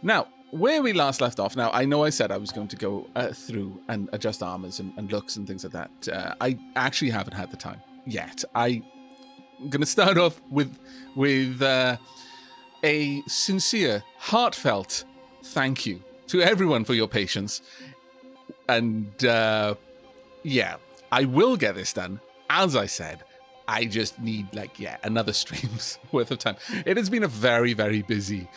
Now, where we last left off, now I know I said I was going to go through and adjust armors and looks and things like that. I actually haven't had the time yet. I'm going to start off with a sincere, heartfelt thank you to everyone for your patience. And yeah, I will get this done. As I said, I just need another stream's worth of time. It has been a very, very busy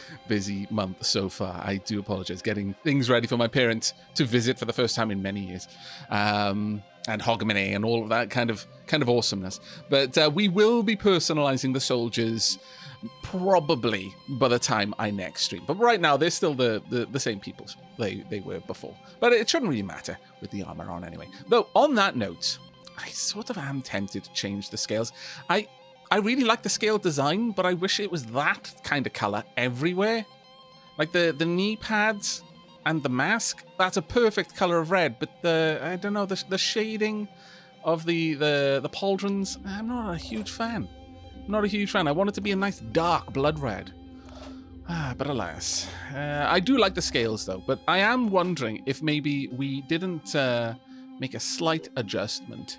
month so far. I do apologize. Getting things ready for my parents to visit for the first time in many years. And Hogmanay and all of that kind of awesomeness. But we will be personalizing the soldiers probably by the time I next stream. But right now, they're still the same people they were before. But it shouldn't really matter with the armor on anyway. Though, on that note, I sort of am tempted to change the scales. I really like the scale design, but I wish it was that kind of color everywhere. Like the knee pads and the mask, that's a perfect color of red, but the shading of the pauldrons, I'm not a huge fan. Not a huge fan. I want it to be a nice dark blood red. But alas. I do like the scales though, but I am wondering if maybe we didn't make a slight adjustment.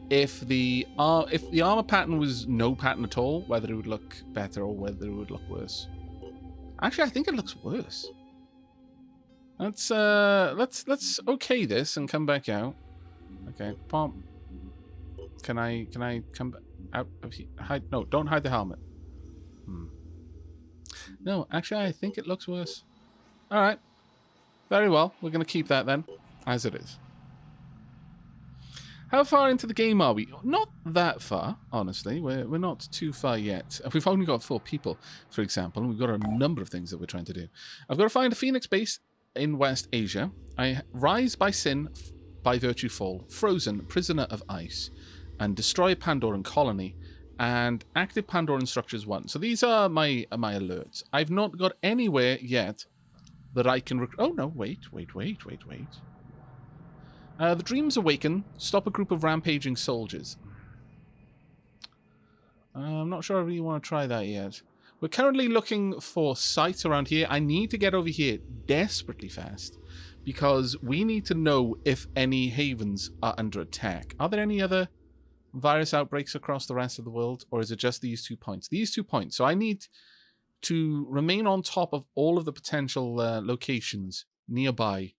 If the armor pattern was no pattern at all, whether it would look better or whether it would look worse. Actually, I think it looks worse. Let's okay this and come back out. Okay, pop. Can I come back out of here? Hide? No, don't hide the helmet. No, actually, I think it looks worse. All right, very well. We're gonna keep that then, as it is. How far into the game are we? Not that far, honestly. We're not too far yet. We've only got 4 people, for example, and we've got a number of things that we're trying to do. I've got to find a Phoenix base in West Asia. I rise by sin, by virtue fall, frozen, prisoner of ice, and destroy a Pandoran colony, and active Pandoran structures 1. So these are my alerts. I've not got anywhere yet that I can... Oh, no, wait. The dreams awaken. Stop a group of rampaging soldiers. I'm not sure I really want to try that yet. We're currently looking for sites around here. I need to get over here desperately fast because we need to know if any havens are under attack. Are there any other virus outbreaks across the rest of the world, or is it just these 2 points? These 2 points. So I need to remain on top of all of the potential locations nearby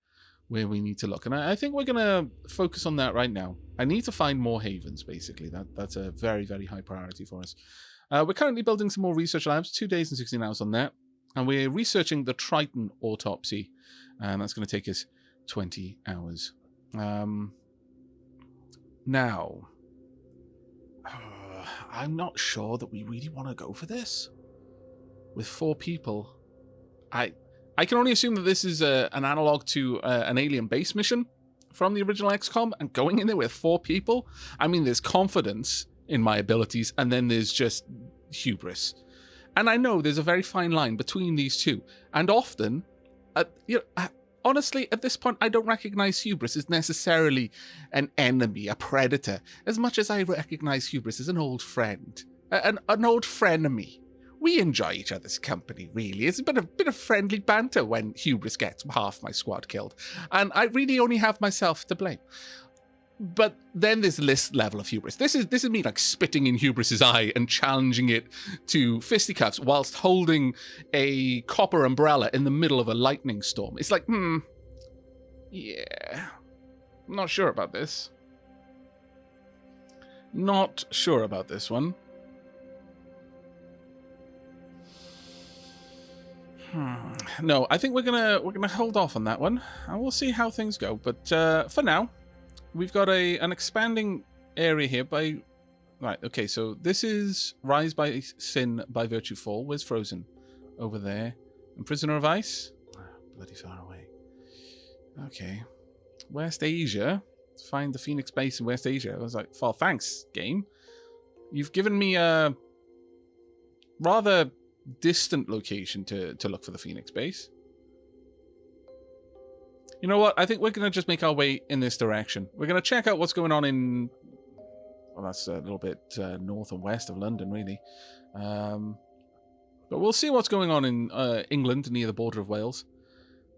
where we need to look. And I think we're going to focus on that right now. I need to find more havens, basically. That's a very, very high priority for us. We're currently building some more research labs, 2 days and 16 hours on that. And we're researching the Triton autopsy. And that's going to take us 20 hours. Now, I'm not sure that we really want to go for this. With 4 people, I can only assume that this is an analog to an alien base mission from the original XCOM, and going in there with 4 people, I mean, there's confidence in my abilities, and then there's just hubris. And I know there's a very fine line between these two, and often, honestly, at this point, I don't recognize hubris as necessarily an enemy, a predator, as much as I recognize hubris as an old friend, an old frenemy. We enjoy each other's company, really. It's a bit of friendly banter when hubris gets half my squad killed. And I really only have myself to blame. But then there's this level of hubris. This is me like spitting in hubris's eye and challenging it to fisticuffs whilst holding a copper umbrella in the middle of a lightning storm. It's like, yeah, I'm not sure about this. Not sure about this one. No, I think we're gonna hold off on that one, and we'll see how things go. But for now, we've got an expanding area here by... Right, okay, so this is Rise by Sin by Virtue Fall. Where's Frozen? Over there. And Prisoner of Ice? Bloody far away. Okay. West Asia. Find the Phoenix base in West Asia. I was like, well, thanks, game. You've given me a rather distant location to look for the Phoenix base. You know what? I think we're going to just make our way in this direction. We're going to check out what's going on in... Well, that's a little bit north and west of London, really. But we'll see what's going on in England near the border of Wales.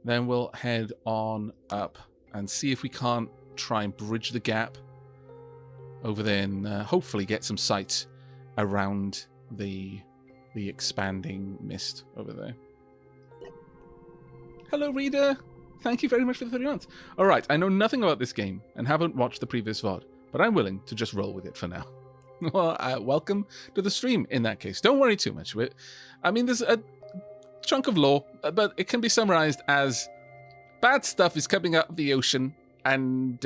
Then we'll head on up and see if we can't try and bridge the gap over there and hopefully get some sights around the expanding mist over there. Hello, reader. Thank you very much for the 30 months. All right, I know nothing about this game and haven't watched the previous VOD, but I'm willing to just roll with it for now. Well, welcome to the stream in that case. Don't worry too much. I mean, there's a chunk of lore, but it can be summarized as bad stuff is coming out of the ocean, and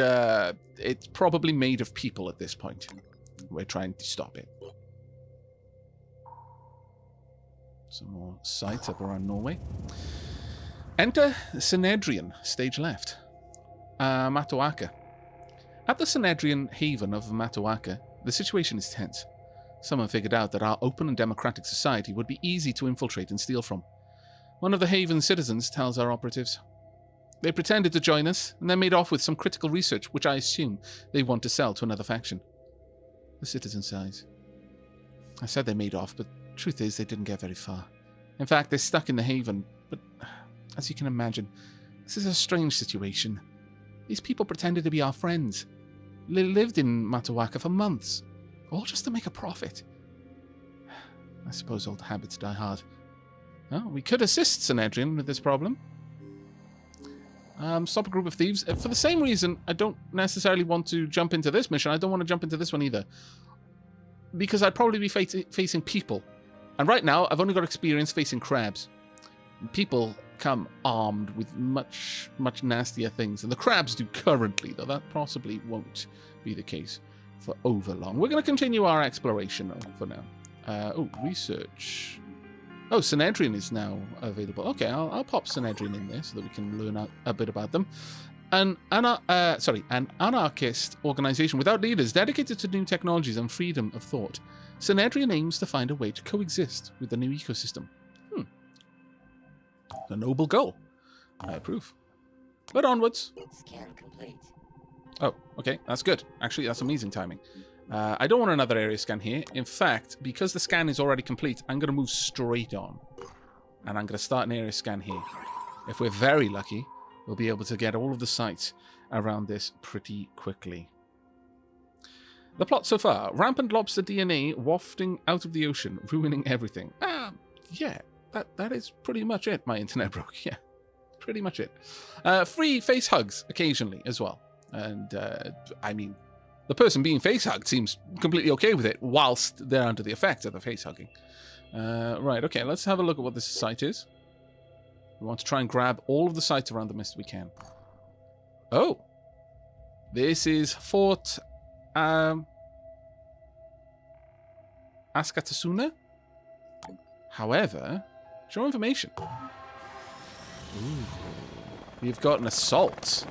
it's probably made of people at this point. We're trying to stop it. Some more sites up around Norway. Enter Synedrion, stage left. Matoaka. At the Synedrion haven of Matoaka, the situation is tense. Someone figured out that our open and democratic society would be easy to infiltrate and steal from. One of the haven's citizens tells our operatives. They pretended to join us, and then made off with some critical research, which I assume they want to sell to another faction. The citizen sighs. I said they made off, but truth is they didn't get very far. In fact, they're stuck in the haven, but as you can imagine, this is a strange situation. These people pretended to be our friends. They lived in Matoaka for months, all just to make a profit. I suppose old habits die hard. Well, we could assist Synedrion with this problem. Stop a group of thieves. For the same reason, I don't necessarily want to jump into this mission. I don't want to jump into this one either. Because I'd probably be facing people. And right now, I've only got experience facing crabs. People come armed with much, much nastier things. And the crabs do currently, though that possibly won't be the case for over long. We're going to continue our exploration for now. Research. Oh, Synedrion is now available. Okay, I'll pop Synedrion in there so that we can learn a bit about them. An anarchist organization without leaders, dedicated to new technologies and freedom of thought. Synedrion aims to find a way to coexist with the new ecosystem. A noble goal. I approve. But onwards. Scan complete. Oh, okay, that's good. Actually, that's amazing timing. I don't want another area scan here. In fact, because the scan is already complete, I'm going to move straight on. And I'm going to start an area scan here. If we're very lucky, we'll be able to get all of the sites around this pretty quickly. The plot so far. Rampant lobster DNA wafting out of the ocean, ruining everything. Yeah, that is pretty much it. My internet broke. Yeah, pretty much it. Free face hugs occasionally as well. And, I mean, the person being face hugged seems completely okay with it whilst they're under the effects of the face hugging. Right, okay, let's have a look at what this site is. We want to try and grab all of the sites around the mist we can. Oh! This is Fort Askatasuna. However, show information. Ooh. We've got an assault.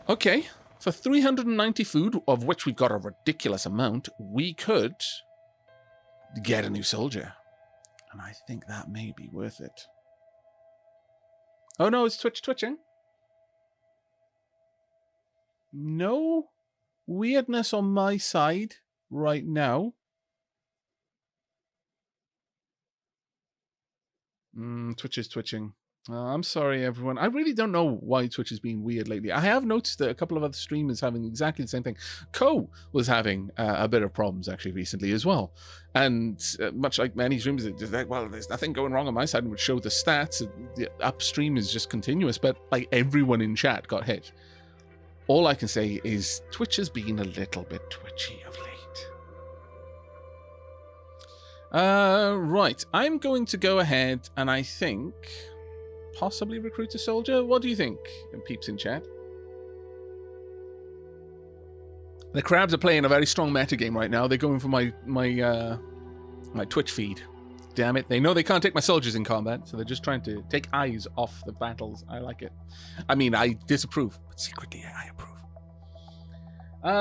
Okay, for 390 food, of which we've got a ridiculous amount, we could get a new soldier. And I think that may be worth it. Oh no, it's twitching. No weirdness on my side right now. Twitch is twitching. I'm sorry, everyone. I really don't know why Twitch is being weird lately. I have noticed that a couple of other streamers having exactly the same thing. Ko was having a bit of problems actually recently as well. And much like many streamers, it's like, well, there's nothing going wrong on my side, and would show the stats. The upstream is just continuous, but like everyone in chat got hit. All I can say is Twitch has been a little bit twitchy of late. Right. I'm going to go ahead and I think possibly recruit a soldier. What do you think, peeps in chat? The crabs are playing a very strong metagame right now. They're going for my Twitch feed. Damn it. They know they can't take my soldiers in combat, so they're just trying to take eyes off the battles. I like it. I mean, I disapprove, but secretly I approve.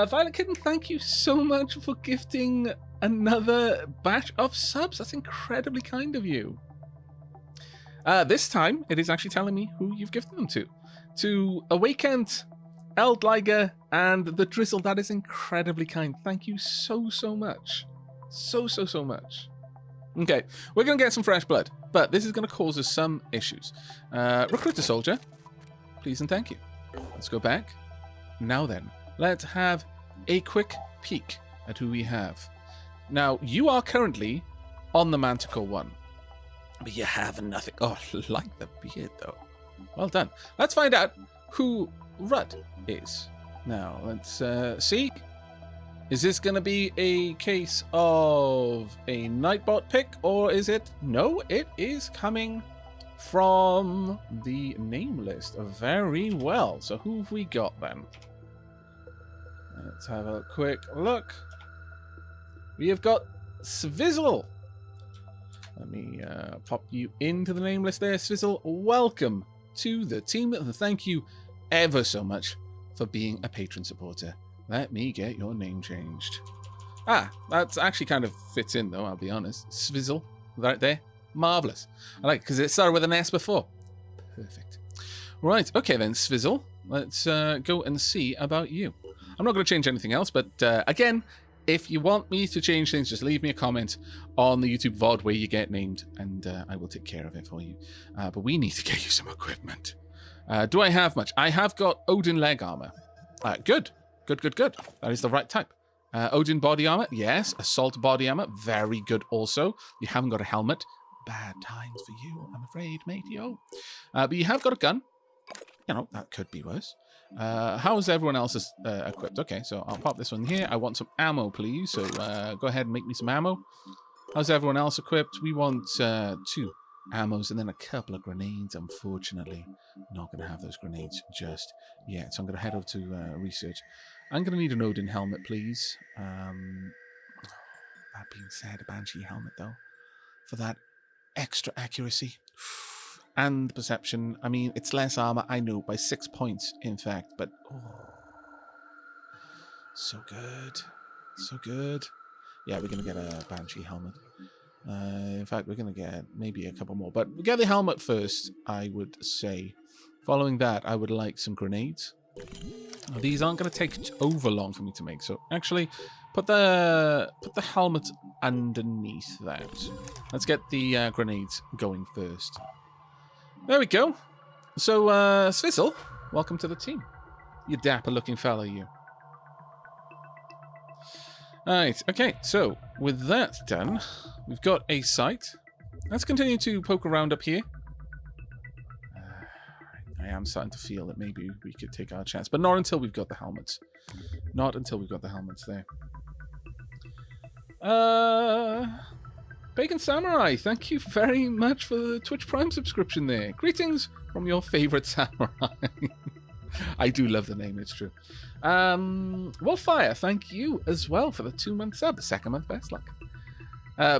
Violet Kitten, thank you so much for gifting another batch of subs. That's incredibly kind of you. This time, it is actually telling me who you've gifted them to. To Awakened, Eldliger, and The Drizzle. That is incredibly kind. Thank you so, so much. So, so, so much. Okay, we're going to get some fresh blood, but this is going to cause us some issues. Recruit a soldier, please and thank you. Let's go back. Now then, let's have a quick peek at who we have. Now, you are currently on the Manticore 1, but you have nothing. Oh, like the beard, though. Well done. Let's find out who Rudd is. Now, let's see. Is this going to be a case of a Nightbot pick, or is it? No, it is coming from the name list. Very well. So who have we got then? Let's have a quick look. We have got Svizzle. Let me pop you into the name list there. Svizzle, welcome to the team. Thank you ever so much for being a patron supporter. Let me get your name changed. Ah, that's actually kind of fits in, though, I'll be honest. Svizzle, right there. Marvellous. I like it because it started with an S before. Perfect. Right, okay then, Svizzle. Let's go and see about you. I'm not going to change anything else, but again, if you want me to change things, just leave me a comment on the YouTube VOD where you get named, and I will take care of it for you. But we need to get you some equipment. Do I have much? I have got Odin leg armor. Good. Good. That is the right type. Odin body armor. Yes. Assault body armor. Very good also. You haven't got a helmet. Bad times for you, I'm afraid, matey-o. But you have got a gun. You know, that could be worse. How is everyone else's equipped? Okay, so I'll pop this one here. I want some ammo, please. So go ahead and make me some ammo. How's everyone else equipped? We want 2 ammos and then a couple of grenades. Unfortunately, not going to have those grenades just yet. So I'm going to head over to research. I'm going to need an Odin helmet, please. That being said, a Banshee helmet, though, for that extra accuracy. And perception. I mean, it's less armor, I know, by 6 points, in fact. But, oh, so good. So good. Yeah, we're going to get a Banshee helmet. In fact, we're going to get maybe a couple more. But we'll get the helmet first, I would say. Following that, I would like some grenades. These aren't going to take over long for me to make. So, actually, put the helmet underneath that. Let's get the grenades going first. There we go. So, Svizzle, welcome to the team. You dapper-looking fella, you. Alright, okay, so, with that done, we've got a site. Let's continue to poke around up here. I am starting to feel that maybe we could take our chance, but not until we've got the helmets. Not until we've got the helmets there. Bacon Samurai, thank you very much for the Twitch Prime subscription there. Greetings from your favorite samurai. I do love the name, it's true. Wolfire, thank you as well for the 2-month sub. The second month, best luck.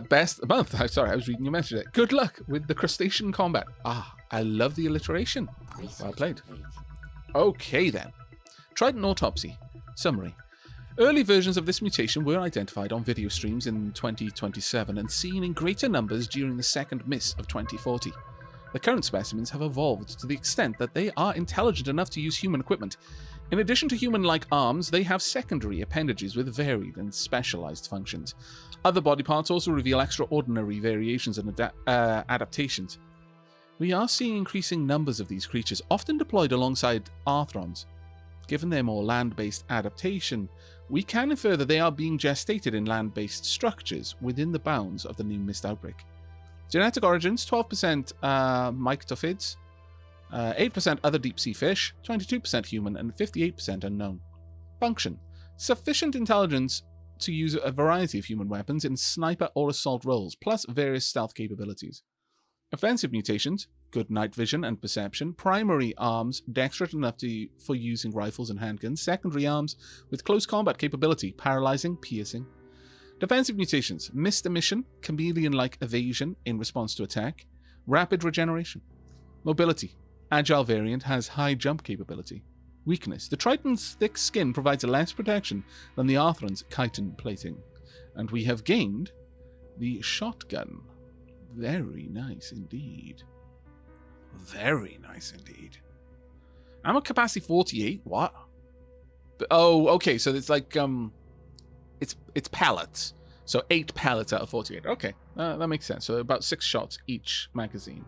Best month, sorry, I was reading your message there. Good luck with the crustacean combat. Ah, I love the alliteration. Well played. Okay then. Triton autopsy. Summary. Early versions of this mutation were identified on video streams in 2027 and seen in greater numbers during the second miss of 2040. The current specimens have evolved to the extent that they are intelligent enough to use human equipment. In addition to human-like arms, they have secondary appendages with varied and specialized functions. Other body parts also reveal extraordinary variations and adaptations. We are seeing increasing numbers of these creatures, often deployed alongside Arthrons. Given their more land-based adaptation, we can infer that they are being gestated in land-based structures within the bounds of the new mist outbreak. Genetic origins, 12% myctophids, 8% other deep-sea fish, 22% human, and 58% unknown. Function. Sufficient intelligence to use a variety of human weapons in sniper or assault roles, plus various stealth capabilities. Offensive mutations, good night vision and perception. Primary arms, dexterous enough for using rifles and handguns. Secondary arms with close combat capability, paralyzing, piercing. Defensive mutations, missed emission, chameleon-like evasion in response to attack. Rapid regeneration. Mobility, agile variant has high jump capability. Weakness, the Triton's thick skin provides less protection than the Arthron's chitin plating. And we have gained the shotgun. Very nice indeed. Very nice indeed. Ammo capacity 48. What? Oh, okay. So it's like it's pellets. So 8 pellets out of 48. Okay, that makes sense. So about 6 shots each magazine.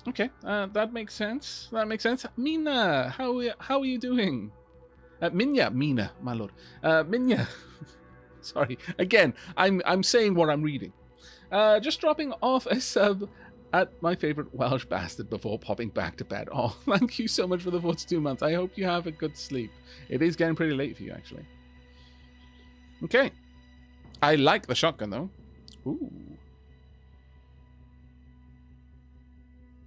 Okay, that makes sense. That makes sense. Mina, how are you doing? Mina, my lord. Minya. Sorry. Again, I'm saying what I'm reading. Just dropping off a sub at my favorite Welsh bastard before popping back to bed. Oh, thank you so much for the 42 months. I hope you have a good sleep. It is getting pretty late for you, actually. Okay. I like the shotgun, though. Ooh.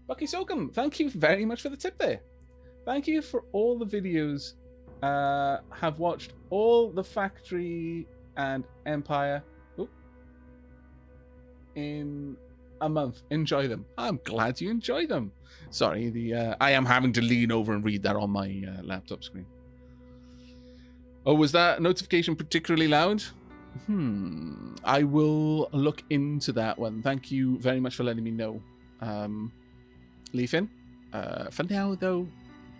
Bucky Sokum, thank you very much for the tip there. Thank you for all the videos. Have watched all the Factory and Empire in a month. Enjoy them. I'm glad you enjoy them. Sorry, I am having to lean over and read that on my laptop screen. Oh, was that notification particularly loud? I will look into that one. Thank you very much for letting me know. Leafin. For now, though,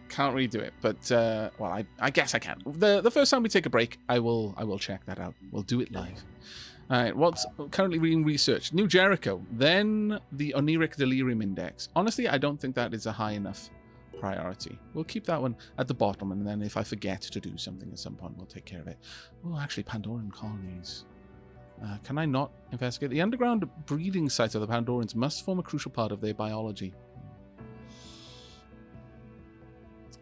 can't really do it. But well, I guess I can. The first time we take a break, I will check that out. We'll do it live. All right. What's currently being researched? New Jericho. Then the Oniric Delirium Index. Honestly, I don't think that is a high enough priority. We'll keep that one at the bottom, and then if I forget to do something at some point, we'll take care of it. Oh, actually, Pandoran colonies. Can I not investigate? The underground breeding sites of the Pandorans must form a crucial part of their biology.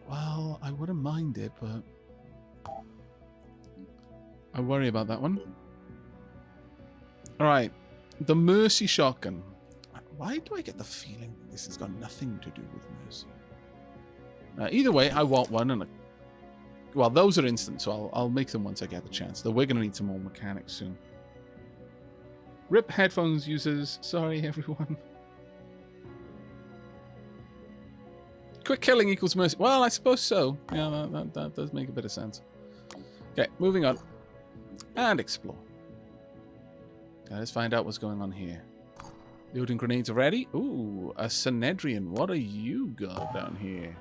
Well, I wouldn't mind it, but I worry about that one. Alright, the Mercy Shotgun. Why do I get the feeling this has got nothing to do with Mercy? Either way, I want one, and well, those are instant, so I'll make them once I get the chance. Though we're going to need some more mechanics soon. RIP headphones users. Sorry, everyone. Quick killing equals mercy. Well, I suppose so. Yeah, that does make a bit of sense. Okay, moving on. And explore. Okay, let's find out what's going on here. Loading grenades already. Ooh, a Synedrion. What have you got down here?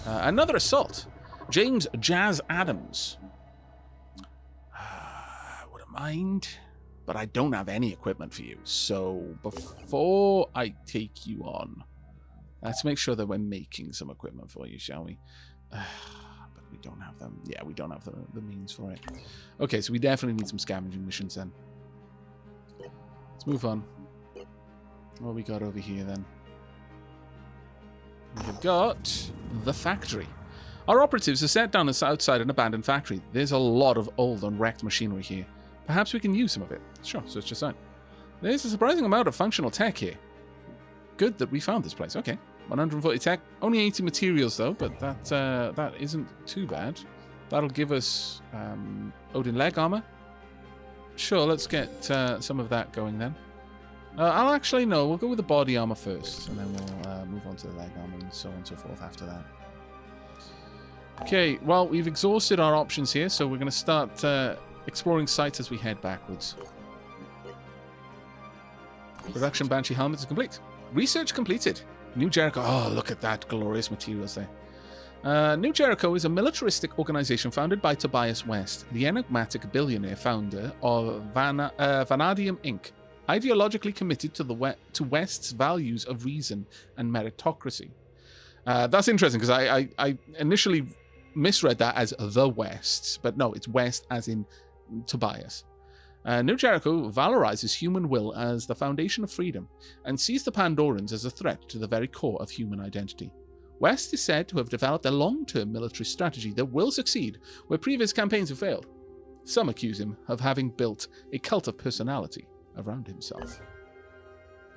Another assault. James Jazz Adams. Wouldn't mind. But I don't have any equipment for you. So before I take you on, let's make sure that we're making some equipment for you, shall we? But we don't have them. Yeah, we don't have the means for it. Okay, so we definitely need some scavenging missions then. Let's move on. What we got over here then? We've got the factory. Our operatives are set down outside an abandoned factory. There's a lot of old and wrecked machinery here. Perhaps we can use some of it. Sure, so it's just that. There's a surprising amount of functional tech here. Good that we found this place. Okay, 140 tech. Only 80 materials though, but that isn't too bad. That'll give us Odin leg armor. Sure, let's get some of that going then. I'll actually, no, we'll go with the body armor first, and then we'll move on to the leg armor and so on and so forth after that. Okay, well, we've exhausted our options here, so we're going to start exploring sites as we head backwards. Production Banshee helmets is complete. Research completed. New Jericho. Oh, look at that glorious materials there. New Jericho is a militaristic organization founded by Tobias West, the enigmatic billionaire founder of Vanadium Inc., ideologically committed to West's values of reason and meritocracy. That's interesting because I initially misread that as the West, but no, it's West as in Tobias. New Jericho valorizes human will as the foundation of freedom and sees the Pandorans as a threat to the very core of human identity. West is said to have developed a long-term military strategy that will succeed where previous campaigns have failed. Some accuse him of having built a cult of personality around himself.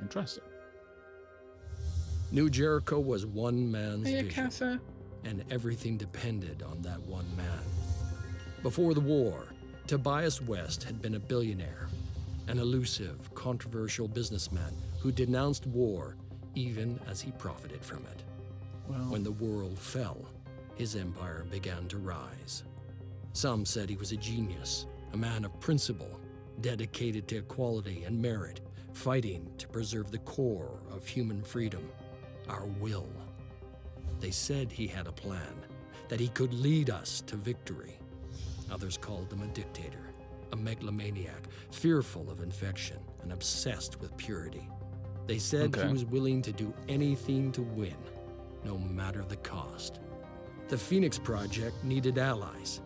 Interesting. New Jericho was one man's vision, Casa. and everything depended on that one man. Before the war, Tobias West had been a billionaire, an elusive, controversial businessman who denounced war even as he profited from it. Well, When the world fell, his empire began to rise. Some said he was a genius, a man of principle, dedicated to equality and merit, fighting to preserve the core of human freedom, our will. They said he had a plan, that he could lead us to victory. Others called him a dictator, a megalomaniac, fearful of infection and obsessed with purity. They said he was willing to do anything to win, no matter the cost. The Phoenix Project needed allies.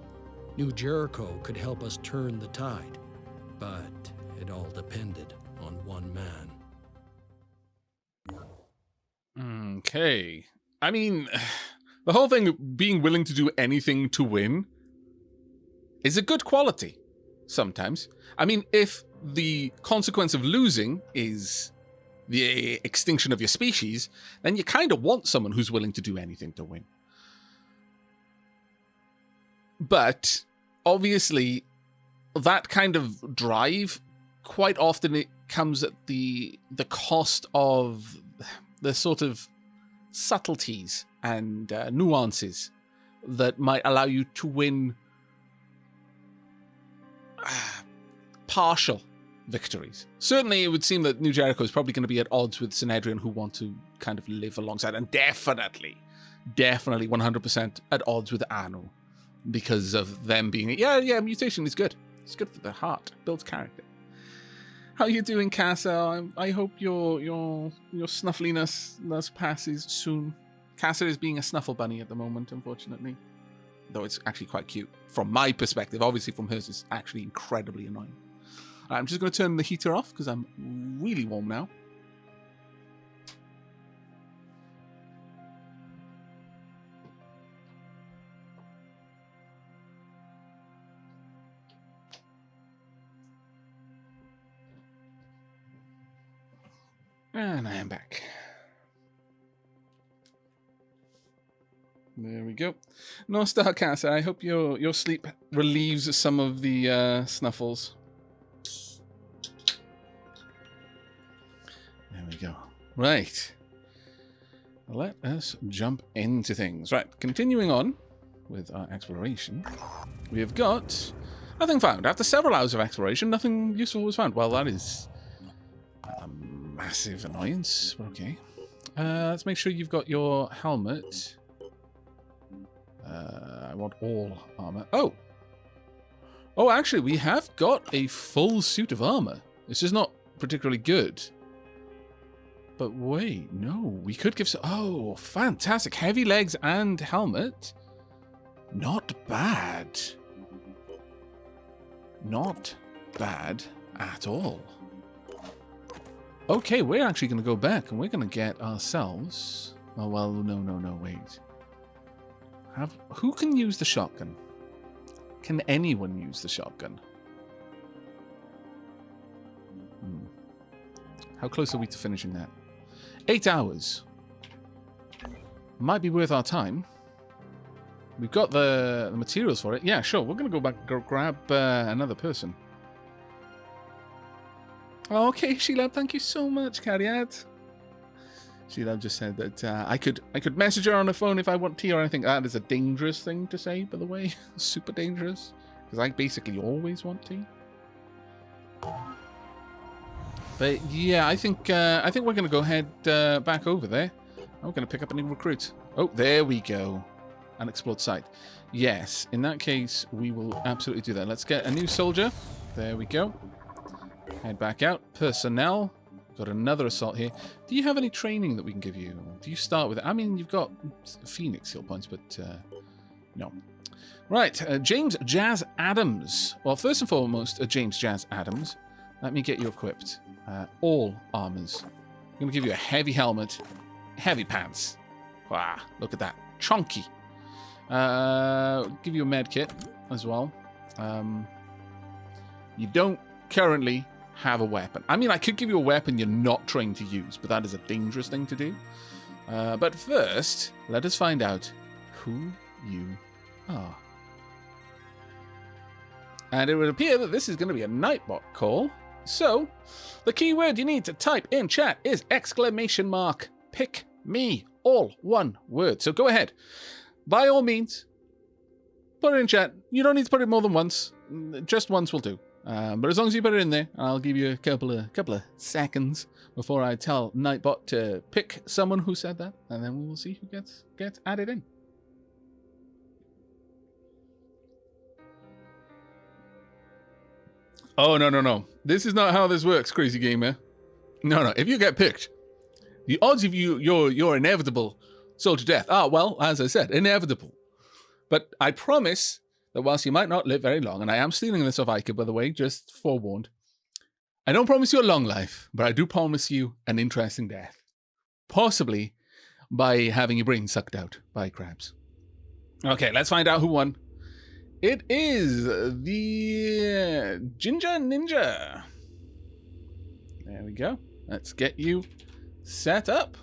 Knew Jericho could help us turn the tide, but it all depended on one man. Okay. I mean, the whole thing of being willing to do anything to win is a good quality, sometimes. I mean, if the consequence of losing is the extinction of your species, then you kind of want someone who's willing to do anything to win. But, obviously, that kind of drive, quite often it comes at the cost of the sort of subtleties and nuances that might allow you to win partial victories. Certainly, it would seem that New Jericho is probably going to be at odds with Synedrion, who want to kind of live alongside, and definitely 100% at odds with Anu, because of them being, mutation is good. It's good for the heart, builds character. How you doing, Casa? I hope your snuffliness passes soon. Casa is being a snuffle bunny at the moment, unfortunately. Though it's actually quite cute. From my perspective, obviously from hers, it's actually incredibly annoying. I'm just going to turn the heater off because I'm really warm now. And I am back. There we go. No star, Casa. I hope your sleep relieves some of the snuffles. There we go. Right. Let us jump into things. Right, continuing on with our exploration. We have got nothing found. After several hours of exploration, nothing useful was found. Well, that is a massive annoyance, but okay. Let's make sure you've got your helmet. I want all armor. Oh, actually, we have got a full suit of armor. It's just not particularly good. But wait, no, we could give some... Oh, fantastic. Heavy legs and helmet. Not bad. Not bad at all. Okay, we're actually going to go back and we're going to get ourselves... Oh, well, no, wait. Who can use the shotgun? Can anyone use the shotgun? How close are we to finishing that? 8 hours. Might be worth our time. We've got the materials for it. Yeah, sure. We're going to go back and grab another person. Okay, Sheila, thank you so much, Cariad. Sheila just said that I could message her on the phone if I want tea or anything. That is a dangerous thing to say, by the way. Super dangerous. Because I basically always want tea. But yeah, I think we're going to go head back over there. We're going to pick up a new recruit. Oh, there we go. Unexplored site. Yes, in that case, we will absolutely do that. Let's get a new soldier. There we go. Head back out. Personnel. Got another assault here. Do you have any training that we can give you? Do you start with it? I mean, you've got Phoenix skill points, but no. Right, James Jazz Adams. Well, first and foremost, James Jazz Adams. Let me get you equipped. All armors. I'm going to give you a heavy helmet, heavy pants. Wow, look at that. Chunky. Give you a med kit as well. You don't currently have a weapon. I mean, I could give you a weapon you're not trained to use, but that is a dangerous thing to do. But first, let us find out who you are. And it would appear that this is going to be a Nightbot call. So, the keyword you need to type in chat is ! Pick me. All one word. So go ahead. By all means, put it in chat. You don't need to put it more than once. Just once will do. But as long as you put it in there, I'll give you a couple of seconds before I tell Nightbot to pick someone who said that, and then we will see who gets added in. Oh, no, no, no. This is not how this works, crazy gamer. No, no. If you get picked, the odds of your inevitable soldier death are, well, as I said, inevitable. But I promise that whilst you might not live very long, and I am stealing this off Ica, by the way, just forewarned, I don't promise you a long life, but I do promise you an interesting death. Possibly by having your brain sucked out by crabs. Okay, let's find out who won. It is the Ginger Ninja. There we go. Let's get you set up.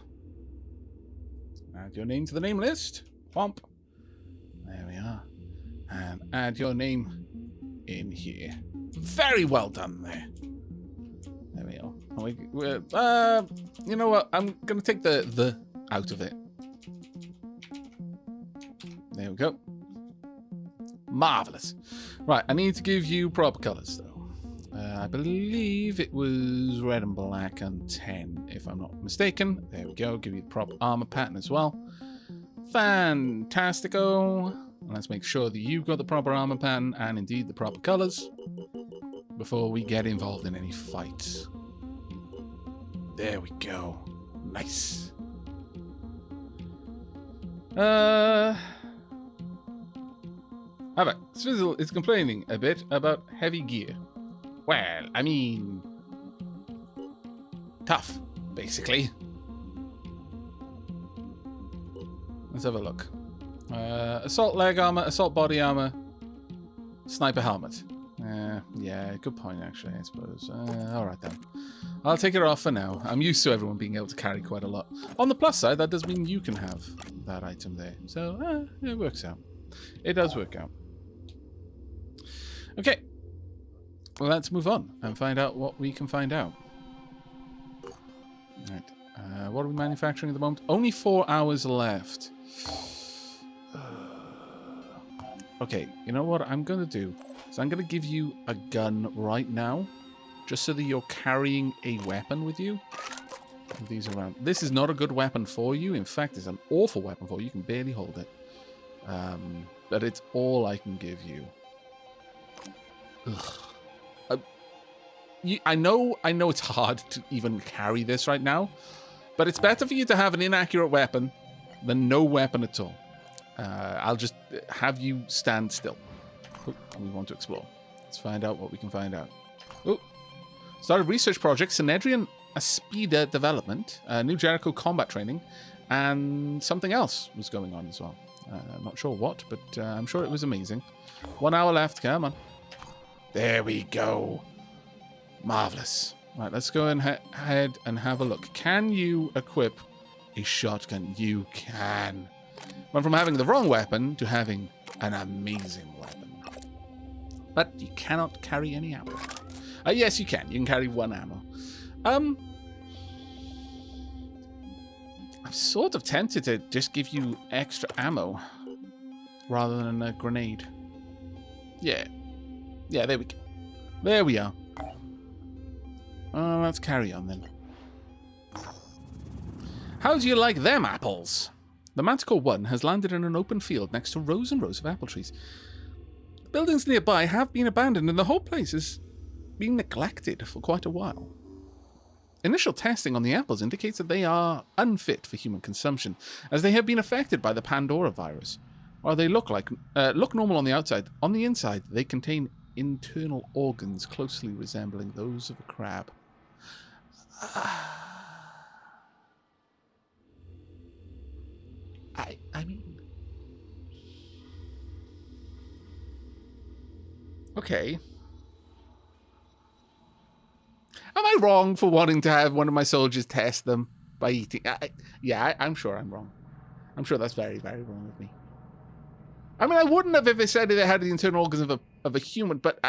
Add your name to the name list. Whomp. There we are. And add your name in here. Very well done there. There we are. You know what? I'm going to take the out of it. There we go. Marvelous. Right, I need to give you proper colors, though. I believe it was red and black and 10, if I'm not mistaken. There we go. Give you the proper armor pattern as well. Fantastico. Let's make sure that you've got the proper armor pattern and indeed the proper colors before we get involved in any fights. There we go. Nice. Aavak, Swizzle is complaining a bit about heavy gear. Well, I mean, tough, basically. Let's have a look. Assault leg armor, assault body armor, sniper helmet. Yeah, good point actually, I suppose. Alright then. I'll take it off for now. I'm used to everyone being able to carry quite a lot. On the plus side, that does mean you can have that item there. So, it works out. It does work out. Okay. Well, let's move on and find out what we can find out. Right. What are we manufacturing at the moment? Only 4 hours left. Okay, you know what I'm going to do? So I'm going to give you a gun right now, just so that you're carrying a weapon with you. Move these around. This is not a good weapon for you. In fact, it's an awful weapon for you. You can barely hold it. But it's all I can give you. I know it's hard to even carry this right now, but it's better for you to have an inaccurate weapon than no weapon at all. I'll just have you stand still. Oh, we want to explore. Let's find out what we can find out. Oh, started research project, Synedrion, a speeder development, new Jericho combat training, and something else was going on as well. I'm not sure what, but I'm sure it was amazing. 1 hour left. Come on. There we go. Marvelous. Right, let's go ahead and have a look. Can you equip a shotgun? You can. Went from having the wrong weapon to having an amazing weapon. But you cannot carry any ammo. Yes, you can. You can carry 1 ammo. I'm sort of tempted to just give you extra ammo rather than a grenade. Yeah. Yeah, there we go. There we are. Let's carry on then. How do you like them apples? The Manticore 1 has landed in an open field next to rows and rows of apple trees. The buildings nearby have been abandoned and the whole place has been neglected for quite a while. Initial testing on the apples indicates that they are unfit for human consumption, as they have been affected by the Pandora virus. While they look normal on the outside, on the inside they contain internal organs closely resembling those of a crab. I mean... Okay. Am I wrong for wanting to have one of my soldiers test them by eating? I'm sure I'm wrong. I'm sure that's very, very wrong of me. I mean, I wouldn't have if they said they had the internal organs of a human, but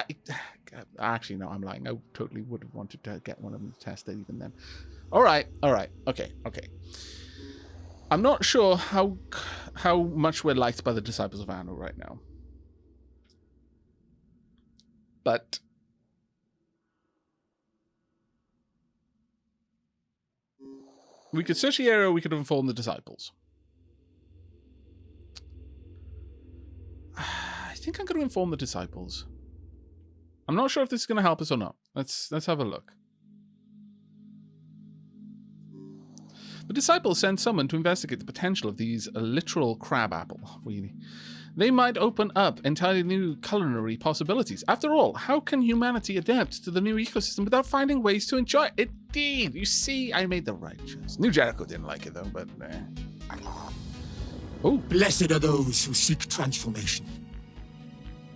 actually, no, I'm lying. I totally would have wanted to get one of them tested even then. All right. Okay. I'm not sure how much we're liked by the Disciples of Anno right now. But we could search the area, or we could inform the Disciples. I think I'm going to inform the Disciples. I'm not sure if this is going to help us or not. Let's have a look. The disciples sent someone to investigate the potential of these literal crabapple, really. They might open up entirely new culinary possibilities. After all, how can humanity adapt to the new ecosystem without finding ways to enjoy it? Indeed, you see, I made the right choice. New Jericho didn't like it, though, but... Oh, blessed are those who seek transformation.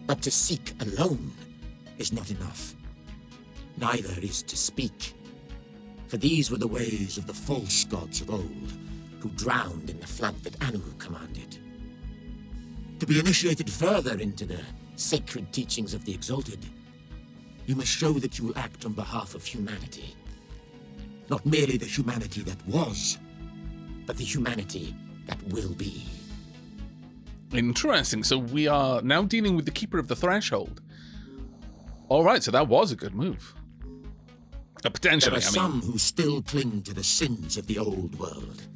But to seek alone is not enough. Neither is to speak. For these were the ways of the false gods of old, who drowned in the flood that Anu commanded. To be initiated further into the sacred teachings of the Exalted, you must show that you will act on behalf of humanity. Not merely the humanity that was, but the humanity that will be. Interesting. So we are now dealing with the Keeper of the Threshold. All right, so that was a good move. Potentially, there are some who still cling to the sins of the old world.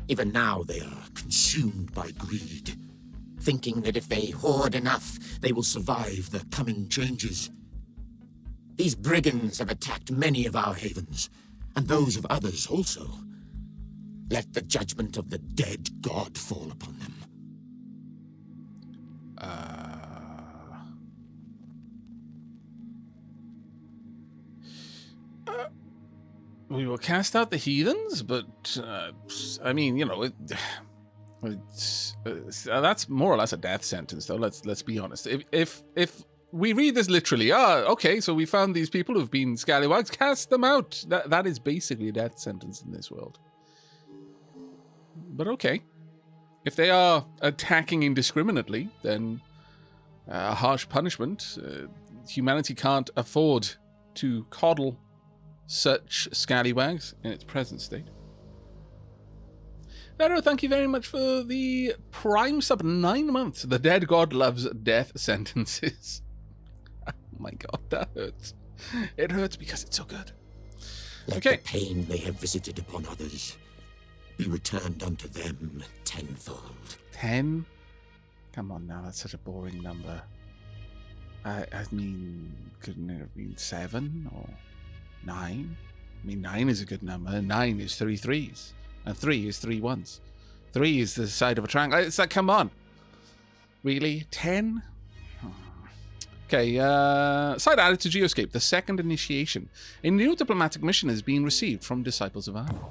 Even now they are consumed by greed, thinking that if they hoard enough, they will survive the coming changes. These brigands have attacked many of our havens, and those of others also. Let the judgment of the dead god fall upon them. We will cast out the heathens, but I mean, you know, that's more or less a death sentence, though. Let's be honest. If we read this literally, okay, so we found these people who've been scallywags, cast them out. That is basically a death sentence in this world. But okay, if they are attacking indiscriminately, then a harsh punishment. Humanity can't afford to coddle such scallywags in its present state. Vero, thank you very much for the Prime sub 9 months. The dead god loves death sentences. Oh my god, that hurts. It hurts because it's so good. Let the pain they have visited upon others be returned unto them tenfold. 10? Come on now, that's such a boring number. I mean, couldn't it have been 7 or 9? I mean, 9 is a good number. 9 is 3 3s. And 3 is 3 1s. 3 is the side of a triangle. It's like, come on. Really? 10? Okay, side added to Geoscape. The second initiation. A new diplomatic mission is being received from Disciples of Aavak.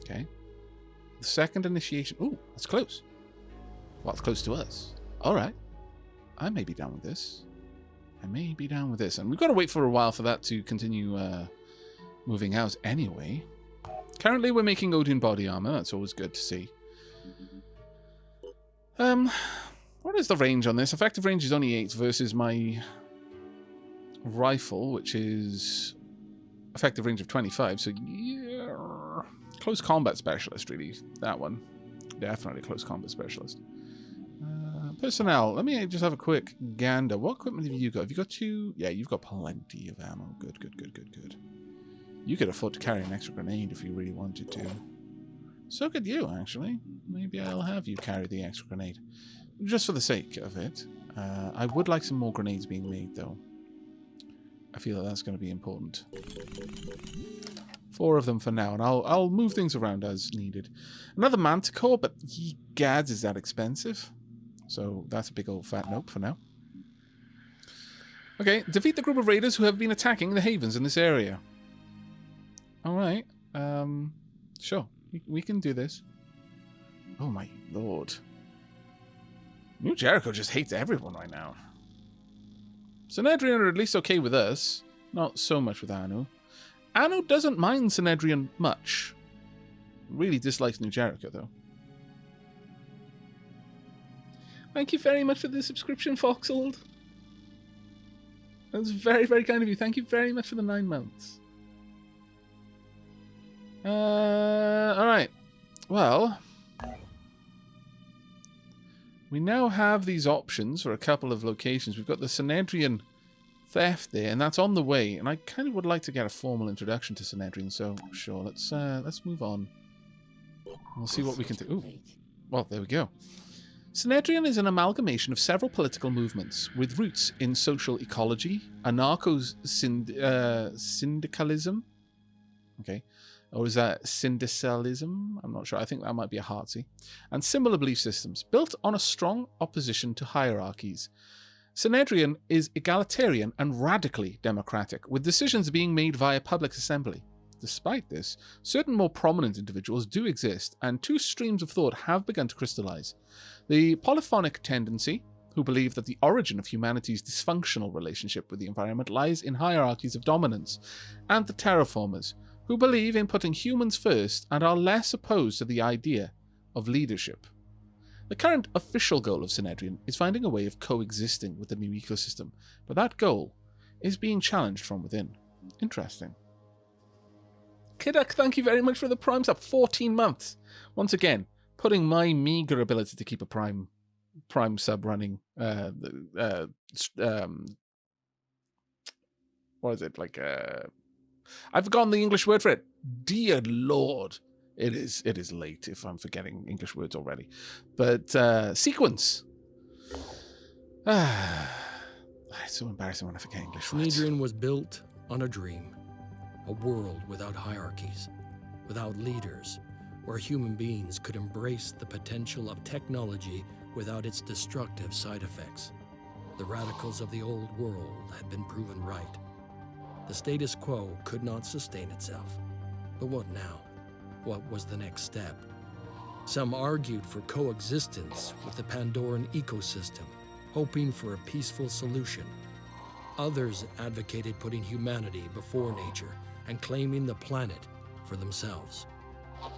Okay. The second initiation. Ooh, that's close. Well, it's close to us. All right. I may be down with this. And we've got to wait for a while for that to continue moving out anyway. Currently, we're making Odin body armor. That's always good to see. What is the range on this? Effective range is only 8 versus my rifle, which is effective range of 25. So, yeah. Close combat specialist, really. That one. Definitely close combat specialist. Personnel. Let me just have a quick gander. What equipment have you got? Have you got 2? Yeah, you've got plenty of ammo. Good. You could afford to carry an extra grenade if you really wanted to. So could you, actually. Maybe I'll have you carry the extra grenade. Just for the sake of it. I would like some more grenades being made, though. I feel that's going to be important. 4 of them for now, and I'll move things around as needed. Another manticore, but ye gads, is that expensive? So that's a big old fat nope for now. Okay, defeat the group of raiders who have been attacking the havens in this area. Alright, sure, we can do this. Oh my lord. New Jericho just hates everyone right now. Synedrion are at least okay with us. Not so much with Anu. Anu doesn't mind Synedrion much. Really dislikes New Jericho, though. Thank you very much for the subscription, Foxold. That's very, very kind of you. Thank you very much for the 9 months. Alright. Well, we now have these options for a couple of locations. We've got the Synedrion theft there, and that's on the way. And I kind of would like to get a formal introduction to Synedrion, so sure, let's move on. We'll see what we can do. Ooh. Well, there we go. Synedrion is an amalgamation of several political movements with roots in social ecology, anarcho-syndicalism, okay, or is that syndicalism? I'm not sure. I think that might be a Heartsy, and similar belief systems built on a strong opposition to hierarchies. Synedrion is egalitarian and radically democratic, with decisions being made via public assembly. Despite this, certain more prominent individuals do exist, and two streams of thought have begun to crystallize. The polyphonic tendency, who believe that the origin of humanity's dysfunctional relationship with the environment lies in hierarchies of dominance, and the terraformers, who believe in putting humans first and are less opposed to the idea of leadership. The current official goal of Synedrion is finding a way of coexisting with the new ecosystem, but that goal is being challenged from within. Interesting. Kidak, thank you very much for the Prime sub. 14 months. Once again, putting my meager ability to keep a Prime sub running. What is it? I've forgotten the English word for it. Dear Lord. It is late if I'm forgetting English words already. But sequence. It's so embarrassing when I forget English words. Synedrion was built on a dream. A world without hierarchies, without leaders, where human beings could embrace the potential of technology without its destructive side effects. The radicals of the old world had been proven right. The status quo could not sustain itself. But what now? What was the next step? Some argued for coexistence with the Pandoran ecosystem, hoping for a peaceful solution. Others advocated putting humanity before nature and claiming the planet for themselves.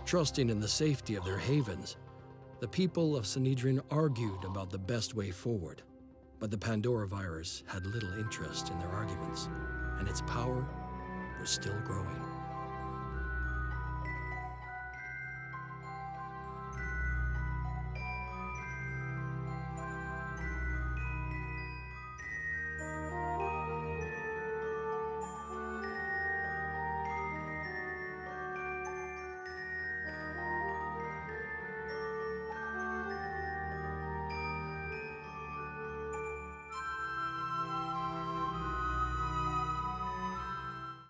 Trusting in the safety of their havens, the people of Synedrion argued about the best way forward. But the Pandora virus had little interest in their arguments, and its power was still growing.